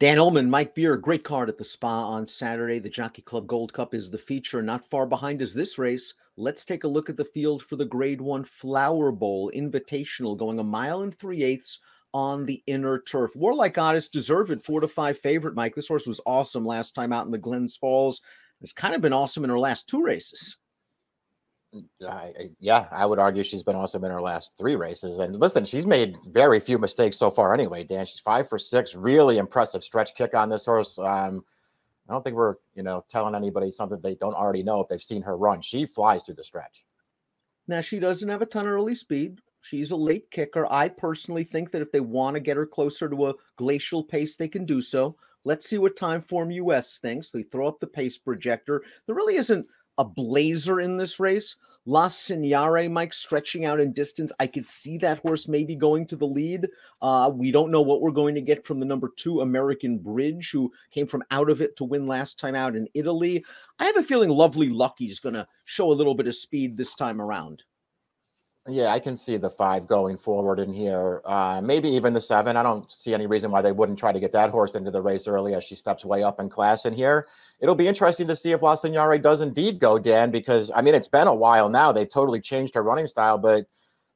Dan Illman, Mike Beer, great card at the Spa on Saturday. The Jockey Club Gold Cup is the feature. Not far behind is this race. Let's take a look at the field for the Grade 1 Flower Bowl Invitational, going a mile and 3/8 on the inner turf. Warlike Goddess deserved 4-5 favorite, Mike. This horse was awesome last time out in the Glens Falls. It's kind of been awesome in her last two races. Yeah, I would argue she's been awesome in her last three races. And listen, she's made very few mistakes so far anyway, Dan. She's 5 for 6, really impressive stretch kick on this horse. I don't think we're, telling anybody something they don't already know if they've seen her run. She flies through the stretch. Now, she doesn't have a ton of early speed. She's a late kicker. I personally think that if they want to get her closer to a glacial pace, they can do so. Let's see what Timeform US thinks. They throw up the pace projector. There really isn't a blazer in this race. La Signare, Mike, stretching out in distance. I could see that horse maybe going to the lead. We don't know what we're going to get from the number 2 American Bridge, who came from out of it to win last time out in Italy. I have a feeling Lovely Lucky's going to show a little bit of speed this time around. Yeah, I can see the 5 going forward in here. Maybe even the 7. I don't see any reason why they wouldn't try to get that horse into the race early as she steps way up in class in here. It'll be interesting to see if La Signare does indeed go, Dan, because, it's been a while now. They've totally changed her running style, but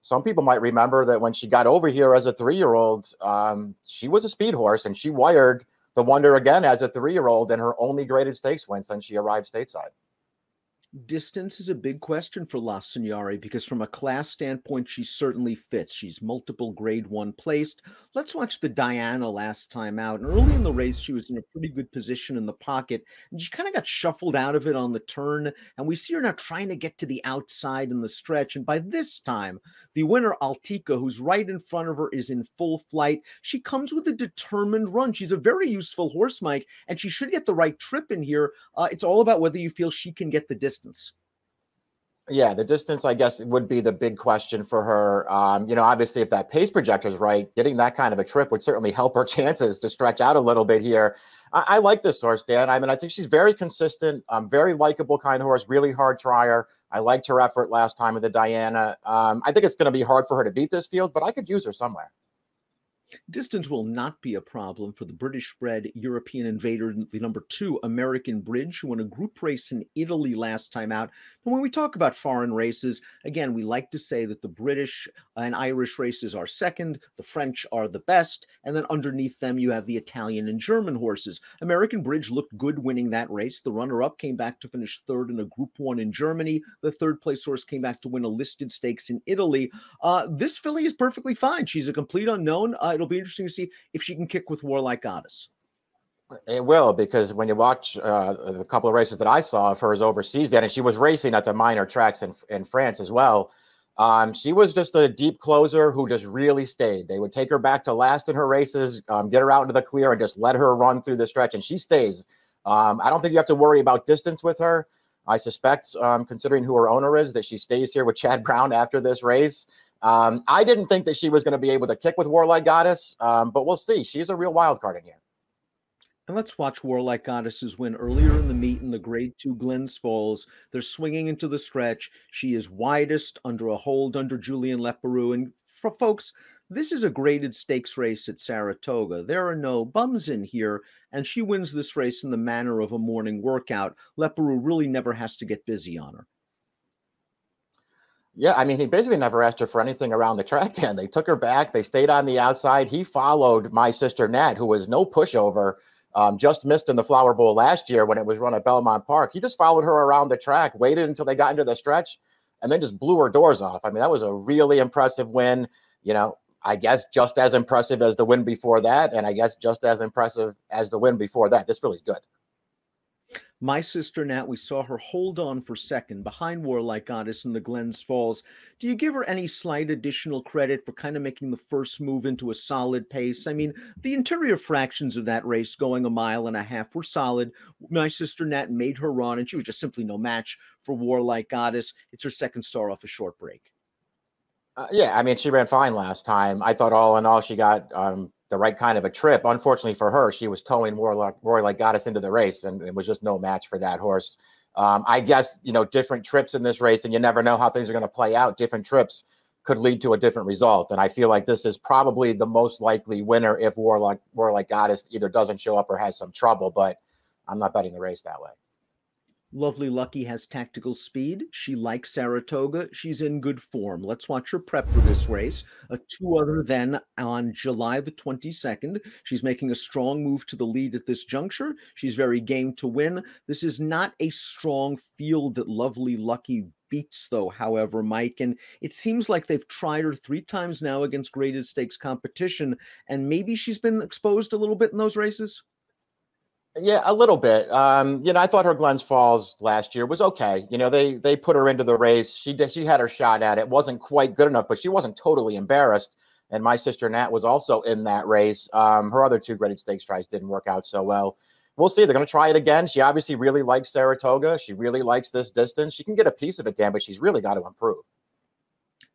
some people might remember that when she got over here as a 3-year-old, she was a speed horse, and she wired the Wonder again as a 3-year-old in her only graded stakes win since she arrived stateside. Distance is a big question for La Signare because from a class standpoint, she certainly fits. She's multiple grade 1 placed. Let's watch the Diana last time out. And early in the race, she was in a pretty good position in the pocket. And she kind of got shuffled out of it on the turn. And we see her now trying to get to the outside in the stretch. And by this time, the winner, Altica, who's right in front of her, is in full flight. She comes with a determined run. She's a very useful horse, Mike, and she should get the right trip in here. It's all about whether you feel she can get the distance. Yeah, the distance, I guess, would be the big question for her. Obviously, if that pace projector is right, getting that kind of a trip would certainly help her chances to stretch out a little bit here. I like this horse, Dan. I think she's very consistent, very likable kind of horse, really hard trier. I liked her effort last time with the Diana. I think it's going to be hard for her to beat this field, but I could use her somewhere. Distance will not be a problem for the British-bred European Invader, the number 2 American Bridge, who won a group race in Italy last time out. And when we talk about foreign races, again, we like to say that the British and Irish races are second, the French are the best, and then underneath them you have the Italian and German horses. American Bridge looked good winning that race. The runner-up came back to finish 3rd in a Group 1 in Germany. The 3rd-place horse came back to win a listed stakes in Italy. This filly is perfectly fine. She's a complete unknown. It'll be interesting to see if she can kick with Warlike Goddess. It will, because when you watch the couple of races that I saw of hers overseas, and she was racing at the minor tracks in France as well, she was just a deep closer who just really stayed. They would take her back to last in her races, get her out into the clear, and just let her run through the stretch, and she stays. I don't think you have to worry about distance with her. I suspect, considering who her owner is, that she stays here with Chad Brown after this race. I didn't think that she was going to be able to kick with Warlike Goddess, but we'll see. She's a real wild card in here. And let's watch Warlike Goddess's win earlier in the meet in the Grade 2 Glens Falls. They're swinging into the stretch. She is widest under a hold under Julien Leparoux. And for folks, this is a graded stakes race at Saratoga. There are no bums in here, and she wins this race in the manner of a morning workout. Leparoux really never has to get busy on her. Yeah, he basically never asked her for anything around the track, Dan. They took her back. They stayed on the outside. He followed My Sister Nat, who was no pushover, just missed in the Flower Bowl last year when it was run at Belmont Park. He just followed her around the track, waited until they got into the stretch, and then just blew her doors off. That was a really impressive win. I guess just as impressive as the win before that, and I guess just as impressive as the win before that. This filly's good. My Sister Nat, we saw her hold on for second behind Warlike Goddess in the Glens Falls. Do you give her any slight additional credit for kind of making the first move into a solid pace? The interior fractions of that race going a mile and a half were solid. My Sister Nat made her run, and she was just simply no match for Warlike Goddess. It's her second star off a short break. Yeah, she ran fine last time. I thought all in all she got the right kind of a trip. Unfortunately for her, she was towing Warlike Goddess into the race, and it was just no match for that horse. I guess, different trips in this race, and you never know how things are going to play out. Different trips could lead to a different result. And I feel like this is probably the most likely winner if Warlike Goddess either doesn't show up or has some trouble, but I'm not betting the race that way. Lovely Lucky has tactical speed. She likes Saratoga. She's in good form. Let's watch her prep for this race. A two other then on July the 22nd. She's making a strong move to the lead at this juncture. She's very game to win. This is not a strong field that Lovely Lucky beats, though, however, Mike. And it seems like they've tried her 3 times now against graded stakes competition, and maybe she's been exposed a little bit in those races. Yeah, a little bit. I thought her Glens Falls last year was okay. They put her into the race. She had her shot at it. Wasn't quite good enough, but she wasn't totally embarrassed. And my sister Nat was also in that race. Her other 2 graded stakes tries didn't work out so well. We'll see. They're going to try it again. She obviously really likes Saratoga. She really likes this distance. She can get a piece of it, Dan, but she's really got to improve.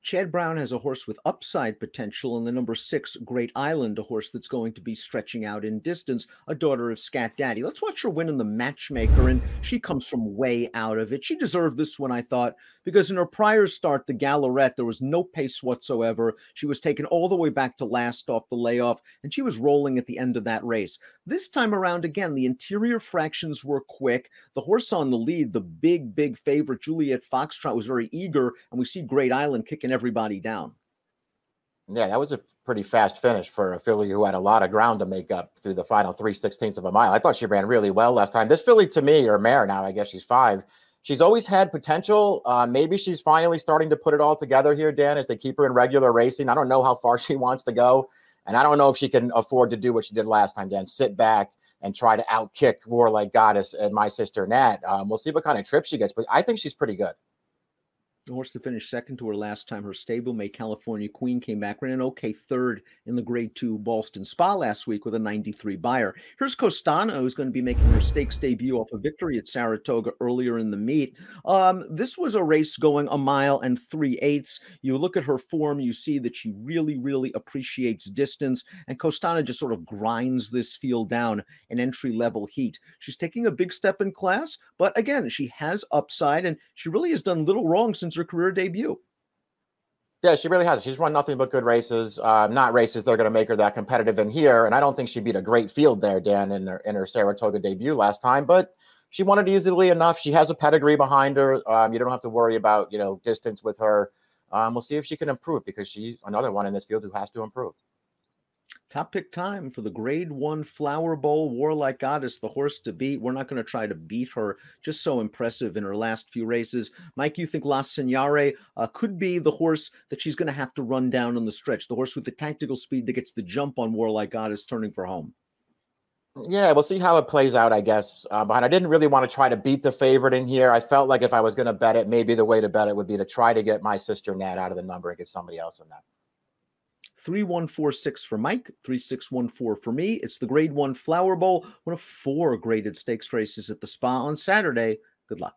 Chad Brown has a horse with upside potential, and the number 6, Great Island, a horse that's going to be stretching out in distance, a daughter of Scat Daddy. Let's watch her win in the Matchmaker, and she comes from way out of it. She deserved this one, I thought, because in her prior start, the Gallarette, there was no pace whatsoever. She was taken all the way back to last off the layoff, and she was rolling at the end of that race. This time around, again, the interior fractions were quick. The horse on the lead, the big favorite, Juliet Foxtrot, was very eager, and we see Great Island kicking everybody down. Yeah, that was a pretty fast finish for a filly who had a lot of ground to make up through the final 3/16 of a mile. I thought she ran really well last time. This filly, to me, or mare now, I guess she's 5. She's always had potential. Maybe she's finally starting to put it all together here, Dan, as they keep her in regular racing. I don't know how far she wants to go, and I don't know if she can afford to do what she did last time, Dan, sit back and try to outkick Warlike Goddess and my sister Nat. We'll see what kind of trip she gets, but I think she's pretty good. The horse that finished second to her last time, her stablemate California Queen, came back, ran an okay third in the Grade 2 Ballston Spa last week with a 93 buyer. Here's Costano, who's going to be making her stakes debut off a victory at Saratoga earlier in the meet. This was a race going 1 mile and 3/8. You look at her form, you see that she really appreciates distance, and Costano just sort of grinds this field down in entry-level heat. She's taking a big step in class, but again, she has upside, and she really has done little wrong since her career debut. Yeah, she really has. She's run nothing but good races, not races that are going to make her that competitive in here. And I don't think she beat a great field there, Dan, in her Saratoga debut last time, but she won it easily enough. She has a pedigree behind her. You don't have to worry about, distance with her. We'll see if she can improve, because she's another one in this field who has to improve. Top pick time for the Grade 1 Flower Bowl. Warlike Goddess, the horse to beat. We're not going to try to beat her. Just so impressive in her last few races. Mike, you think La Signare could be the horse that she's going to have to run down on the stretch, the horse with the tactical speed that gets the jump on Warlike Goddess turning for home? Yeah, we'll see how it plays out, I guess. But I didn't really want to try to beat the favorite in here. I felt like if I was going to bet it, maybe the way to bet it would be to try to get my sister Nat out of the number and get somebody else in that. 3146 for Mike, 3614 for me. It's the Grade 1 Flower Bowl, one of 4 graded stakes races at the Spa on Saturday. Good luck.